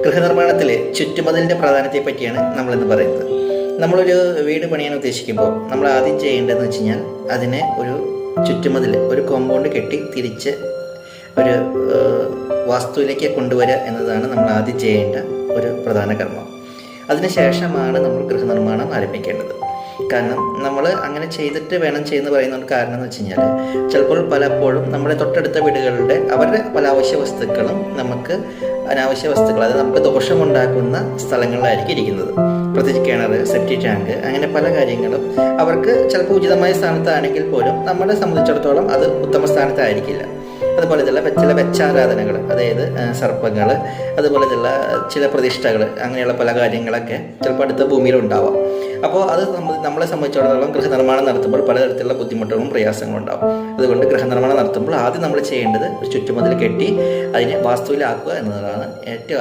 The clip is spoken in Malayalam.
ഗൃഹനിർമ്മാണത്തിൽ ചുറ്റുമതിലിൻ്റെ പ്രാധാന്യത്തെ പറ്റിയാണ് നമ്മളിന്ന് പറയുന്നത്. നമ്മളൊരു വീട് പണിയാൻ ഉദ്ദേശിക്കുമ്പോൾ നമ്മൾ ആദ്യം ചെയ്യേണ്ടതെന്ന് വെച്ച് കഴിഞ്ഞാൽ അതിനെ ഒരു ചുറ്റുമതിൽ, ഒരു കോമ്പൗണ്ട് കെട്ടി തിരിച്ച് ഒരു വാസ്തുവിലേക്ക് കൊണ്ടുവരിക എന്നതാണ് നമ്മൾ ആദ്യം ചെയ്യേണ്ട ഒരു പ്രധാന കർമ്മം. അതിനുശേഷമാണ് നമ്മൾ ഗൃഹനിർമ്മാണം ആരംഭിക്കേണ്ടത്. കാരണം നമ്മൾ അങ്ങനെ ചെയ്തിട്ട് വേണം ചെയ്യുന്ന പറയുന്നത് കാരണം എന്ന് വെച്ച് കഴിഞ്ഞാൽ ചിലപ്പോൾ പലപ്പോഴും നമ്മുടെ തൊട്ടടുത്ത വീടുകളുടെ അവരുടെ പല അവശ്യ വസ്തുക്കളും നമുക്ക് അനാവശ്യ വസ്തുക്കൾ, അത് നമുക്ക് ദോഷമുണ്ടാക്കുന്ന സ്ഥലങ്ങളിലായിരിക്കും ഇരിക്കുന്നത്. പ്രത്യേകിച്ച് കിണർ, സെപ്റ്റിക് ടാങ്ക്, അങ്ങനെ പല കാര്യങ്ങളും അവർക്ക് ചിലപ്പോൾ ഉചിതമായ സ്ഥാനത്താണെങ്കിൽ പോലും നമ്മളെ സംബന്ധിച്ചിടത്തോളം അത് ഉത്തമ സ്ഥാനത്തായിരിക്കില്ല. അതുപോലെ ചില വെച്ചാരാധനകൾ, അതായത് സർപ്പങ്ങൾ, അതുപോലെ ചില പ്രതിഷ്ഠകൾ, അങ്ങനെയുള്ള പല കാര്യങ്ങളൊക്കെ ചിലപ്പോൾ അടുത്ത ഭൂമിയിലുണ്ടാവാം. അപ്പോൾ അത് നമ്മളെ സംബന്ധിച്ചിടത്തോളം ഗൃഹനിർമ്മാണം നടത്തുമ്പോൾ പലതരത്തിലുള്ള ബുദ്ധിമുട്ടുകളും പ്രയാസങ്ങളും ഉണ്ടാവും. അതുകൊണ്ട് ഗൃഹനിർമ്മാണം നടത്തുമ്പോൾ ആദ്യം നമ്മൾ ചെയ്യേണ്ടത് ഒരു ചുറ്റുമതിൽ കെട്ടി അതിനെ വാസ്തുവിലാക്കുക എന്നതാണ് ഏറ്റവും